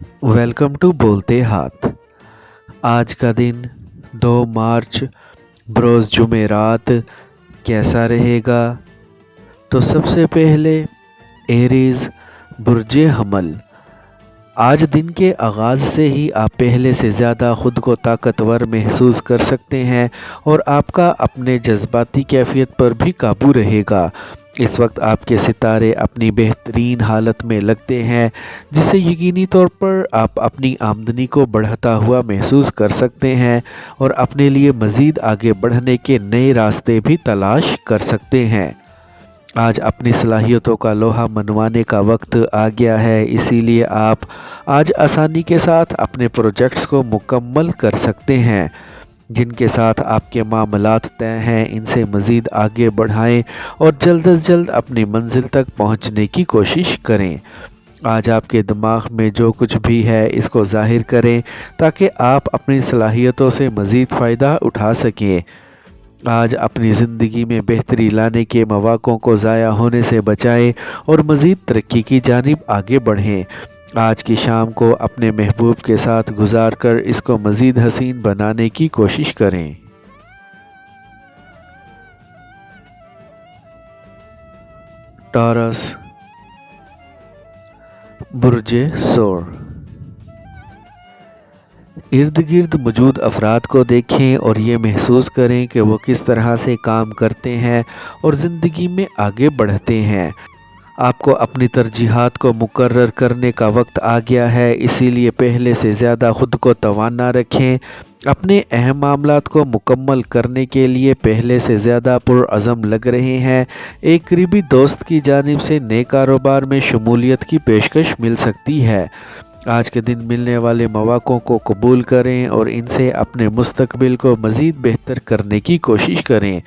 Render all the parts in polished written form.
Welcome to बोलते हाथ। आज का दिन 2 मार्च बरोज़ जुमेरात कैसा रहेगा? तो सबसे पहले एरीज़ बुर्जे हमल। आज दिन के आगाज़ से ही आप पहले से ज़्यादा ख़ुद को ताकतवर महसूस कर सकते हैं और आपका अपने जज्बाती कैफियत पर भी काबू रहेगा। इस वक्त आपके सितारे अपनी बेहतरीन हालत में लगते हैं, जिससे यकीनी तौर पर आप अपनी आमदनी को बढ़ता हुआ महसूस कर सकते हैं और अपने लिए मज़ीद आगे बढ़ने के नए रास्ते भी तलाश कर सकते हैं। आज अपनी सलाहियतों का लोहा मनवाने का वक्त आ गया है, इसीलिए आप आज आसानी के साथ अपने प्रोजेक्ट्स को मुकम्मल कर सकते हैं। जिनके साथ आपके मामलात तय हैं, इनसे मज़ीद आगे बढ़ाएं और जल्द अज जल्द अपनी मंजिल तक पहुंचने की कोशिश करें। आज आपके दिमाग में जो कुछ भी है इसको ज़ाहिर करें ताकि आप अपनी सलाहियतों से मज़ीद फ़ायदा उठा सकें। आज अपनी ज़िंदगी में बेहतरी लाने के मौक़ों को ज़ाया होने से बचाएं और मज़ीद तरक्की की जानिब आगे बढ़ें। आज की शाम को अपने महबूब के साथ गुजार कर इसको मज़ीद हसीन बनाने की कोशिश करें। टॉरस बुर्जे सोर। इर्द गिर्द मौजूद अफराद को देखें और ये महसूस करें कि वो किस तरह से काम करते हैं और ज़िंदगी में आगे बढ़ते हैं। आपको अपनी तरजीहात को मुकर्रर करने का वक्त आ गया है, इसीलिए पहले से ज़्यादा ख़ुद को तवाना रखें। अपने अहम मामलात को मुकम्मल करने के लिए पहले से ज़्यादा पुरअज़म लग रहे हैं। एक करीबी दोस्त की जानिब से नए कारोबार में शमूलियत की पेशकश मिल सकती है। आज के दिन मिलने वाले मौक़ों को कबूल करें और इनसे अपने मुस्तकबिल को मज़ीद बेहतर करने की कोशिश करें।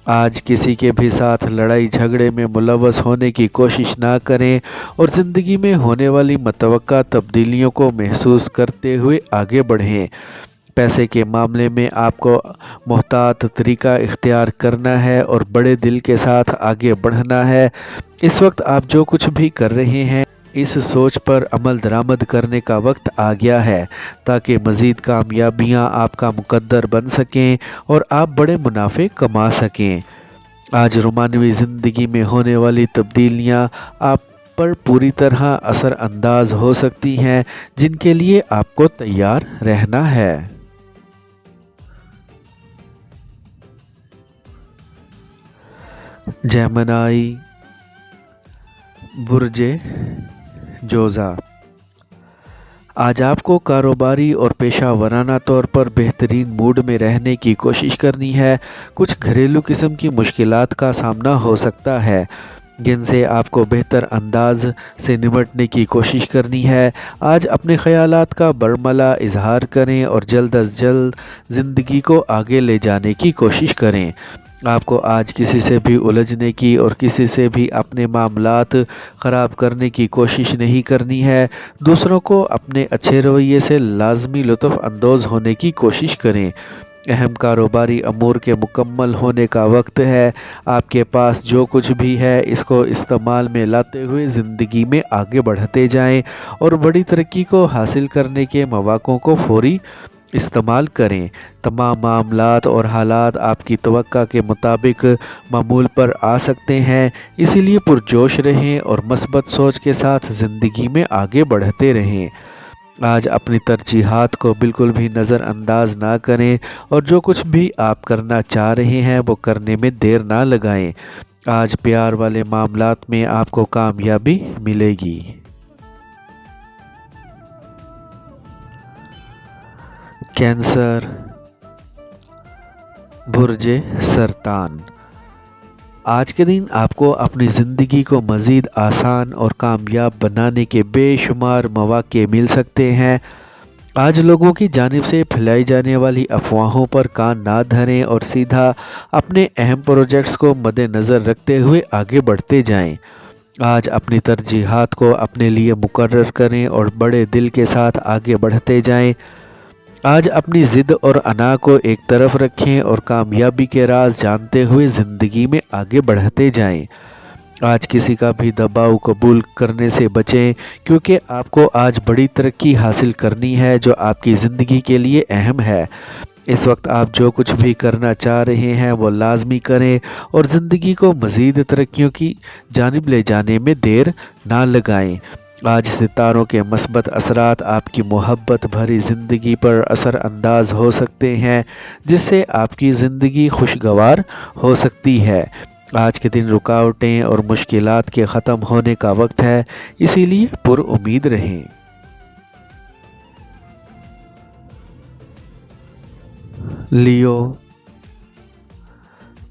आज किसी के भी साथ लड़ाई झगड़े में मुलव्वस होने की कोशिश ना करें और ज़िंदगी में होने वाली मतवक्का तब्दीलियों को महसूस करते हुए आगे बढ़ें। पैसे के मामले में आपको मोहतात तरीका इख्तियार करना है और बड़े दिल के साथ आगे बढ़ना है। इस वक्त आप जो कुछ भी कर रहे हैं, इस सोच पर अमल दरामद करने का वक्त आ गया है ताकि मज़ीद कामयाबियां आपका मुकद्दर बन सकें और आप बड़े मुनाफे कमा सकें। आज रोमानवी ज़िंदगी में होने वाली तब्दीलियां आप पर पूरी तरह असर अंदाज हो सकती हैं, जिनके लिए आपको तैयार रहना है। जेमिनी बुर्जे जोज़ा। आज आपको कारोबारी और पेशा वराना तौर पर बेहतरीन मूड में रहने की कोशिश करनी है। कुछ घरेलू किस्म की मुश्किलात का सामना हो सकता है, जिनसे आपको बेहतर अंदाज से निपटने की कोशिश करनी है। आज अपने ख़यालात का बरमला इजहार करें और जल्द अज जल्द ज़िंदगी को आगे ले जाने की कोशिश करें। आपको आज किसी से भी उलझने की और किसी से भी अपने मामलात ख़राब करने की कोशिश नहीं करनी है। दूसरों को अपने अच्छे रवैये से लाजमी लुत्फ़ अंदोज़ होने की कोशिश करें। अहम कारोबारी अमूर के मुकम्मल होने का वक्त है। आपके पास जो कुछ भी है इसको इस्तेमाल में लाते हुए ज़िंदगी में आगे बढ़ते जाएं और बड़ी तरक्की को हासिल करने के मौक़ों को फौरी इस्तेमाल करें। तमाम मामलात और हालात आपकी तवक्का के मुताबिक मामूल पर आ सकते हैं, इसीलिए पुरजोश रहें और मस्बत सोच के साथ ज़िंदगी में आगे बढ़ते रहें। आज अपनी तरजीहात को बिल्कुल भी नज़रअंदाज ना करें और जो कुछ भी आप करना चाह रहे हैं वो करने में देर ना लगाएं। आज प्यार वाले मामलात में आपको कामयाबी मिलेगी। कैंसर बुर्जे सरतान। आज के दिन आपको अपनी ज़िंदगी को मज़ीद आसान और कामयाब बनाने के बेशुमार मौक़े मिल सकते हैं। आज लोगों की जानिब से फैलाई जाने वाली अफवाहों पर कान ना धरें और सीधा अपने अहम प्रोजेक्ट्स को मद्देनज़र रखते हुए आगे बढ़ते जाएं। आज अपनी तरजीहात को अपने लिए मुकर्रर करें और बड़े दिल के साथ आगे बढ़ते जाएं। आज अपनी ज़िद और अना को एक तरफ रखें और कामयाबी के राज जानते हुए ज़िंदगी में आगे बढ़ते जाएं। आज किसी का भी दबाव कबूल करने से बचें, क्योंकि आपको आज बड़ी तरक्की हासिल करनी है जो आपकी ज़िंदगी के लिए अहम है। इस वक्त आप जो कुछ भी करना चाह रहे हैं वो लाजमी करें और ज़िंदगी को मज़ीद तरक्कियों की जानिब ले जाने में देर ना लगाएं। आज सितारों के मस्बत असरात आपकी मोहब्बत भरी ज़िंदगी पर असर अंदाज हो सकते हैं, जिससे आपकी ज़िंदगी खुशगवार हो सकती है। आज के दिन रुकावटें और मुश्किलात के ख़त्म होने का वक्त है, इसीलिए पुरउम्मीद रहें। लियो,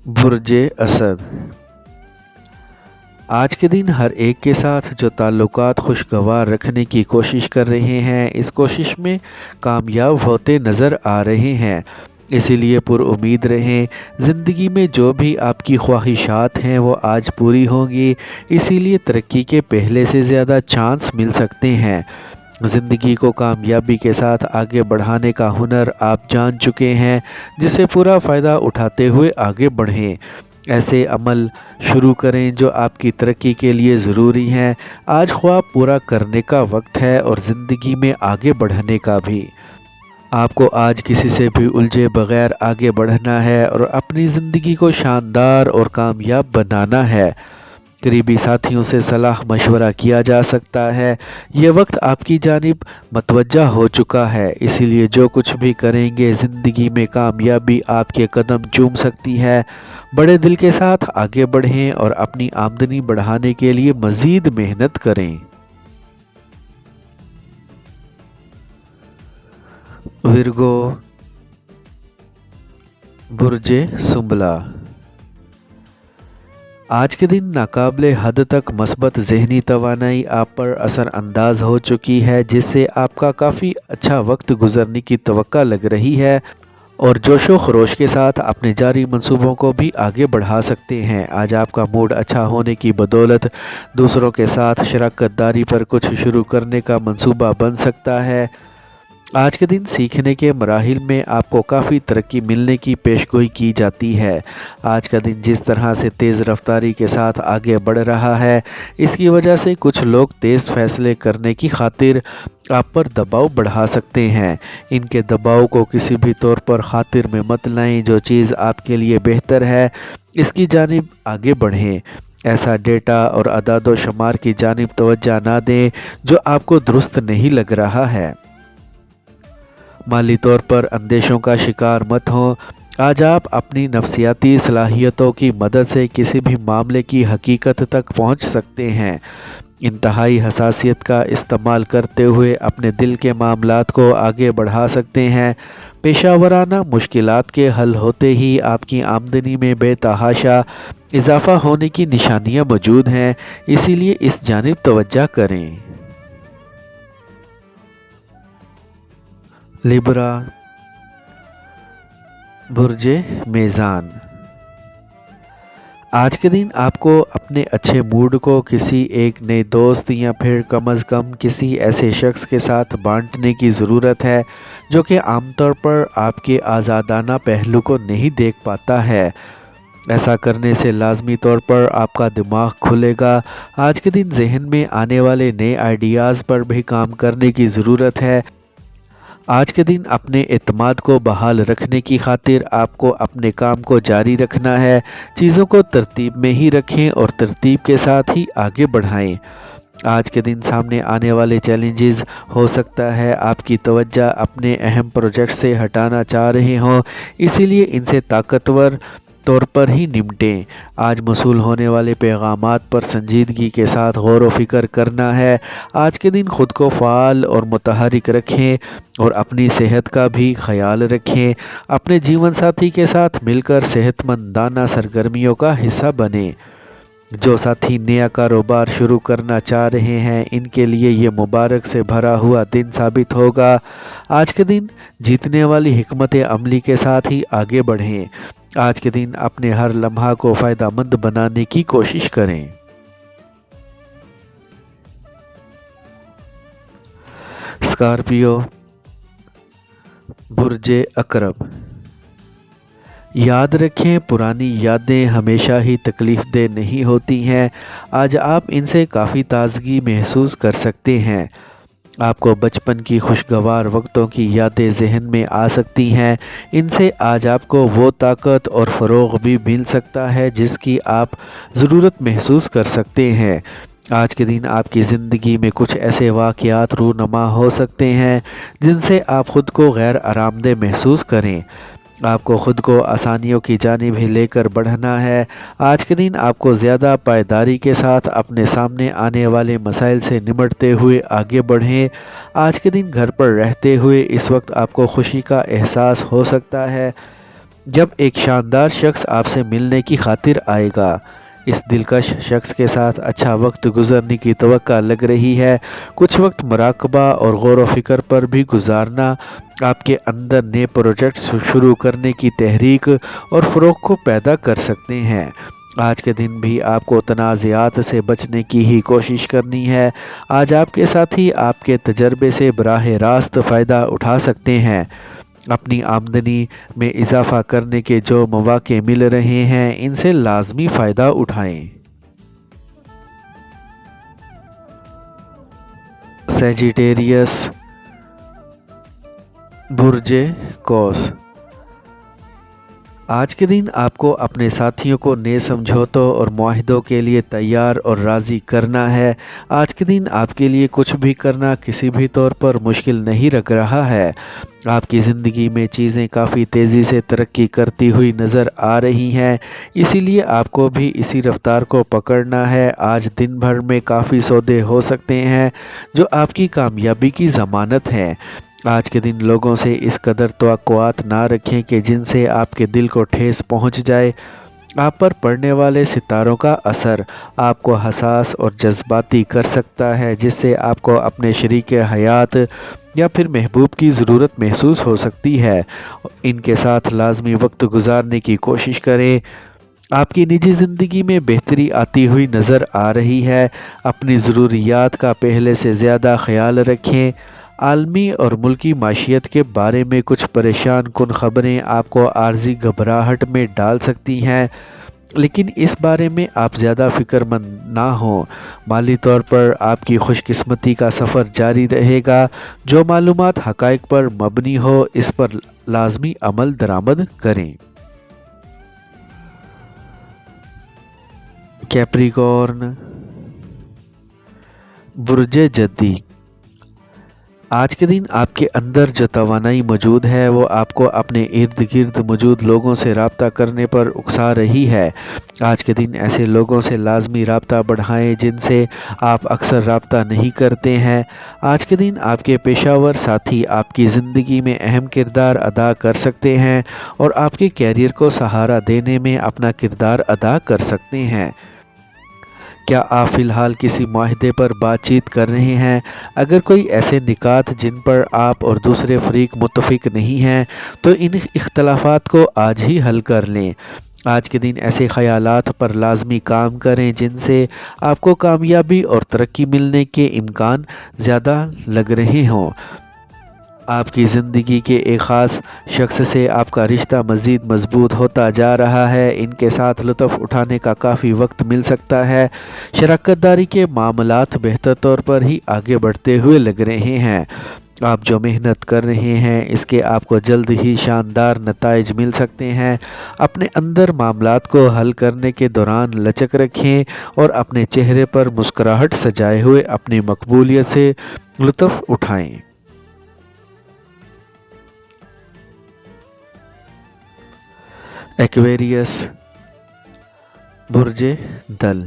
बुर्जे असद। आज के दिन हर एक के साथ जो ताल्लुकात खुशगवार रखने की कोशिश कर रहे हैं, इस कोशिश में कामयाब होते नज़र आ रहे हैं, इसीलिए पुरउम्मीद रहें। ज़िंदगी में जो भी आपकी ख्वाहिशात हैं वो आज पूरी होंगी, इसीलिए तरक्की के पहले से ज़्यादा चांस मिल सकते हैं। ज़िंदगी को कामयाबी के साथ आगे बढ़ाने का हुनर आप जान चुके हैं, जिससे पूरा फ़ायदा उठाते हुए आगे बढ़ें। ऐसे अमल शुरू करें जो आपकी तरक्की के लिए ज़रूरी हैं। आज ख्वाब पूरा करने का वक्त है और ज़िंदगी में आगे बढ़ने का भी। आपको आज किसी से भी उलझे बगैर आगे बढ़ना है और अपनी ज़िंदगी को शानदार और कामयाब बनाना है। करीबी साथियों से सलाह मशवरा किया जा सकता है। ये वक्त आपकी जानिब मतवज्जा हो चुका है, इसीलिए जो कुछ भी करेंगे ज़िंदगी में कामयाबी आपके कदम चूम सकती है। बड़े दिल के साथ आगे बढ़ें और अपनी आमदनी बढ़ाने के लिए मज़ीद मेहनत करें। विर्गो, बुर्जे सुंबला। आज के दिन नाकाबिले हद तक मस्बत ज़हनी तवानाई आप पर असर अंदाज हो चुकी है, जिससे आपका काफ़ी अच्छा वक्त गुजरने की तवक्का लग रही है और जोशो खरोश के साथ अपने जारी मंसूबों को भी आगे बढ़ा सकते हैं। आज आपका मूड अच्छा होने की बदौलत दूसरों के साथ शराकत दारी पर कुछ शुरू करने का मंसूबा बन सकता है। आज के दिन सीखने के मराहिल में आपको काफ़ी तरक्की मिलने की पेशगोई की जाती है। आज का दिन जिस तरह से तेज़ रफ्तारी के साथ आगे बढ़ रहा है, इसकी वजह से कुछ लोग तेज़ फैसले करने की खातिर आप पर दबाव बढ़ा सकते हैं। इनके दबाव को किसी भी तौर पर खातिर में मत लाएं। जो चीज़ आपके लिए बेहतर है, इसकी जानिब आगे बढ़ें। ऐसा डेटा और अदाद व शुमार की जानिब तवज्जो ना दें जो आपको दुरुस्त नहीं लग रहा है। माली तौर पर अंदेशों का शिकार मत हों। आज आप अपनी नफ्सियाती सलाहियतों की मदद से किसी भी मामले की हकीकत तक पहुंच सकते हैं। इंतहाई हसासियत का इस्तेमाल करते हुए अपने दिल के मामलात को आगे बढ़ा सकते हैं। पेशावराना मुश्किलात के हल होते ही आपकी आमदनी में बेतहाशा इजाफ़ा होने की निशानियां मौजूद हैं, इसीलिए इस जानिब तवज्जो करें। लिब्रा, बुर्जे मेज़ान। आज के दिन आपको अपने अच्छे मूड को किसी एक नए दोस्त या फिर कम अज़ कम किसी ऐसे शख्स के साथ बांटने की ज़रूरत है जो कि आमतौर पर आपके आज़ादाना पहलू को नहीं देख पाता है। ऐसा करने से लाजमी तौर पर आपका दिमाग खुलेगा। आज के दिन जहन में आने वाले नए आइडियाज़ पर भी काम करने की ज़रूरत है। आज के दिन अपने एतमाद को बहाल रखने की खातिर आपको अपने काम को जारी रखना है। चीज़ों को तरतीब में ही रखें और तरतीब के साथ ही आगे बढ़ाएं। आज के दिन सामने आने वाले चैलेंजेस हो सकता है आपकी तवज्जो अपने अहम प्रोजेक्ट से हटाना चाह रहे हों, इसीलिए इनसे ताकतवर तौर पर ही निपटें। आज मसूल होने वाले पैगामात पर संजीदगी के साथ गौर व फिक्र करना है। आज के दिन ख़ुद को फ़ाल और मुतहरिक रखें और अपनी सेहत का भी ख्याल रखें। अपने जीवन साथी के साथ मिलकर सेहतमंदाना सरगर्मियों का हिस्सा बनें। जो साथी नया कारोबार शुरू करना चाह रहे हैं, इनके लिए ये मुबारक से भरा हुआ दिन साबित होगा। आज के दिन जीतने वाली हिकमत अमली के साथ ही आगे बढ़ें। आज के दिन अपने हर लम्हा को फ़ायदेमंद बनाने की कोशिश करें। स्कॉर्पियो, बुर्जे अकरब। یاد رکھیں پرانی یادیں ہمیشہ ہی تکلیف دہ نہیں ہوتی ہیں۔ آج آپ ان سے کافی تازگی محسوس کر سکتے ہیں۔ آپ کو بچپن کی خوشگوار وقتوں کی یادیں ذہن میں آ سکتی ہیں۔ ان سے آج آپ کو وہ طاقت اور فروغ بھی مل سکتا ہے جس کی آپ ضرورت محسوس کر سکتے ہیں۔ آج کے دن آپ کی زندگی میں کچھ ایسے واقعات رونما ہو سکتے ہیں جن سے آپ خود کو غیر آرام دہ محسوس کریں۔ آپ کو خود کو آسانیوں کی جانب ہی لے کر بڑھنا ہے۔ آج کے دن آپ کو زیادہ پائیداری کے ساتھ اپنے سامنے آنے والے مسائل سے نمٹتے ہوئے آگے بڑھیں۔ آج کے دن گھر پر رہتے ہوئے اس وقت آپ کو خوشی کا احساس ہو سکتا ہے جب ایک شاندار شخص آپ سے ملنے کی خاطر آئے گا۔ اس دلکش شخص کے ساتھ اچھا وقت گزرنے کی توقع لگ رہی ہے۔ کچھ وقت مراقبہ اور غور و فکر پر بھی گزارنا آپ کے اندر نئے پروجیکٹس شروع کرنے کی تحریک اور فروغ کو پیدا کر سکتے ہیں۔ آج کے دن بھی آپ کو تنازعات سے بچنے کی ہی کوشش کرنی ہے۔ آج آپ کے ساتھی آپ کے تجربے سے براہ راست فائدہ اٹھا سکتے ہیں۔ اپنی آمدنی میں اضافہ کرنے کے جو مواقع مل رہے ہیں ان سے لازمی فائدہ اٹھائیں۔ سیجیٹیریس، برج قوس۔ آج کے دن آپ کو اپنے ساتھیوں کو نئے سمجھوتوں اور معاہدوں کے لیے تیار اور راضی کرنا ہے۔ آج کے دن آپ کے لیے کچھ بھی کرنا کسی بھی طور پر مشکل نہیں لگ رہا ہے۔ آپ کی زندگی میں چیزیں کافی تیزی سے ترقی کرتی ہوئی نظر آ رہی ہیں، اسی لیے آپ کو بھی اسی رفتار کو پکڑنا ہے۔ آج دن بھر میں کافی سودے ہو سکتے ہیں جو آپ کی کامیابی کی ضمانت ہیں۔ آج کے دن لوگوں سے اس قدر توقعات نہ رکھیں کہ جن سے آپ کے دل کو ٹھیس پہنچ جائے۔ آپ پر پڑنے والے ستاروں کا اثر آپ کو حساس اور جذباتی کر سکتا ہے جس سے آپ کو اپنے شریک حیات یا پھر محبوب کی ضرورت محسوس ہو سکتی ہے۔ ان کے ساتھ لازمی وقت گزارنے کی کوشش کریں۔ آپ کی نجی زندگی میں بہتری آتی ہوئی نظر آ رہی ہے۔ اپنی ضروریات کا پہلے سے زیادہ خیال رکھیں۔ عالمی اور ملکی معیشت کے بارے میں کچھ پریشان کن خبریں آپ کو عارضی گھبراہٹ میں ڈال سکتی ہیں، لیکن اس بارے میں آپ زیادہ فکر مند نہ ہوں۔ مالی طور پر آپ کی خوش قسمتی کا سفر جاری رہے گا۔ جو معلومات حقائق پر مبنی ہو اس پر لازمی عمل درآمد کریں۔ کیپریکارن، برج جدی۔ آج کے دن آپ کے اندر جو توانائی موجود ہے وہ آپ کو اپنے ارد گرد موجود لوگوں سے رابطہ کرنے پر اکسا رہی ہے۔ آج کے دن ایسے لوگوں سے لازمی رابطہ بڑھائیں جن سے آپ اکثر رابطہ نہیں کرتے ہیں۔ آج کے دن آپ کے پیشہ ور ساتھی آپ کی زندگی میں اہم کردار ادا کر سکتے ہیں اور آپ کے کیریئر کو سہارا دینے میں اپنا کردار ادا کر سکتے ہیں۔ کیا آپ فی الحال کسی معاہدے پر بات چیت کر رہے ہیں؟ اگر کوئی ایسے نکات جن پر آپ اور دوسرے فریق متفق نہیں ہیں تو ان اختلافات کو آج ہی حل کر لیں۔ آج کے دن ایسے خیالات پر لازمی کام کریں جن سے آپ کو کامیابی اور ترقی ملنے کے امکان زیادہ لگ رہے ہوں۔ آپ کی زندگی کے ایک خاص شخص سے آپ کا رشتہ مزید مضبوط ہوتا جا رہا ہے۔ ان کے ساتھ لطف اٹھانے کا کافی وقت مل سکتا ہے۔ شراکت داری کے معاملات بہتر طور پر ہی آگے بڑھتے ہوئے لگ رہے ہیں۔ آپ جو محنت کر رہے ہیں اس کے آپ کو جلد ہی شاندار نتائج مل سکتے ہیں۔ اپنے اندر معاملات کو حل کرنے کے دوران لچک رکھیں اور اپنے چہرے پر مسکراہٹ سجائے ہوئے اپنی مقبولیت سے لطف اٹھائیں۔ ایکویریس، برج دل۔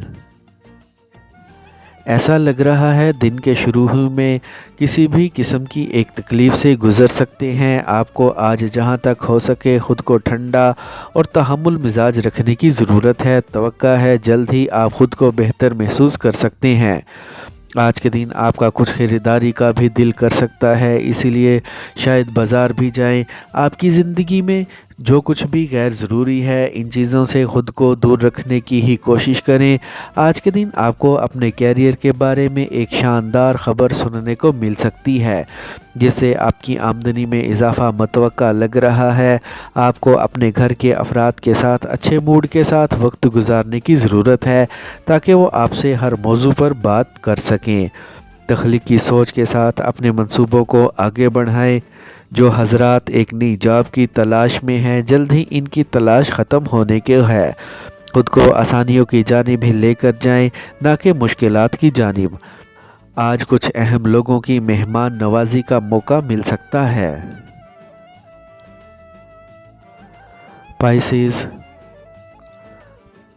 ایسا لگ رہا ہے دن کے شروع میں کسی بھی قسم کی ایک تکلیف سے گزر سکتے ہیں۔ آپ کو آج جہاں تک ہو سکے خود کو ٹھنڈا اور تحمل مزاج رکھنے کی ضرورت ہے۔ توقع ہے جلد ہی آپ خود کو بہتر محسوس کر سکتے ہیں۔ آج کے دن آپ کا کچھ خریداری کا بھی دل کر سکتا ہے، اسی لیے شاید بازار بھی جائیں۔ آپ کی زندگی میں जो कुछ भी गैर ज़रूरी है इन चीज़ों से ख़ुद को दूर रखने की ही कोशिश करें। आज के दिन आपको अपने कैरियर के बारे में एक शानदार ख़बर सुनने को मिल सकती है, जिससे आपकी आमदनी में इजाफ़ा मुतवक्का लग रहा है। आपको अपने घर के अफराद के साथ अच्छे मूड के साथ वक्त गुजारने की ज़रूरत है ताकि वो आपसे हर मौजू पर बात कर सकें। तख्लीकी सोच के साथ अपने मंसूबों को आगे बढ़ाएं। जो हजरात एक नई जॉब की तलाश में हैं, जल्द ही इनकी तलाश ख़त्म होने के है। खुद को आसानियों की जानिब ही लेकर जाएं, ना कि मुश्किलात की जानिब। आज कुछ अहम लोगों की मेहमान नवाजी का मौका मिल सकता है। पाइसेस,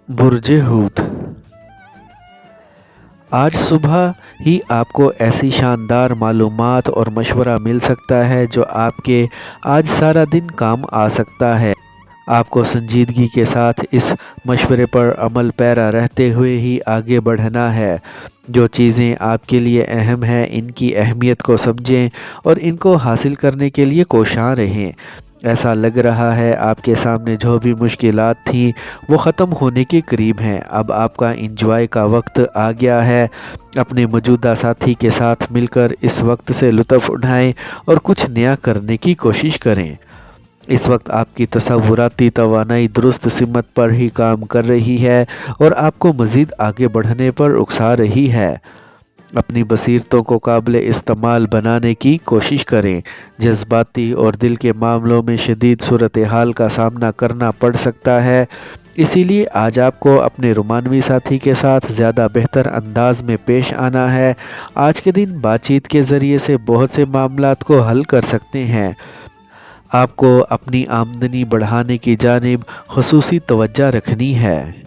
बुर्जे हूत। आज सुबह ही आपको ऐसी शानदार मालूमात और मशवरा मिल सकता है जो आपके आज सारा दिन काम आ सकता है। आपको संजीदगी के साथ इस मशवरे पर अमल पैरा रहते हुए ही आगे बढ़ना है। जो चीज़ें आपके लिए अहम हैं इनकी अहमियत को समझें और इनको हासिल करने के लिए कोशां रहें। ऐसा लग रहा है आपके सामने जो भी मुश्किलात थी वो ख़त्म होने के करीब हैं। अब आपका इंजॉय का वक्त आ गया है। अपने मौजूदा साथी के साथ मिलकर इस वक्त से लुत्फ़ उठाएं और कुछ नया करने की कोशिश करें। इस वक्त आपकी तसव्वुराती तवानाई दुरुस्त सिमत पर ही काम कर रही है और आपको मज़ीद आगे बढ़ने पर उकसा रही है। अपनी बसीरतों को काबिल इस्तेमाल बनाने की कोशिश करें। जज्बाती और दिल के मामलों में शदीद सूरत हाल का सामना करना पड़ सकता है, इसीलिए आज आपको अपने रोमानवी साथी के साथ ज़्यादा बेहतर अंदाज में पेश आना है। आज के दिन बातचीत के ज़रिए से बहुत से मामलात को हल कर सकते हैं। आपको अपनी आमदनी बढ़ाने की जानिब खुसूसी तवज्जो रखनी है।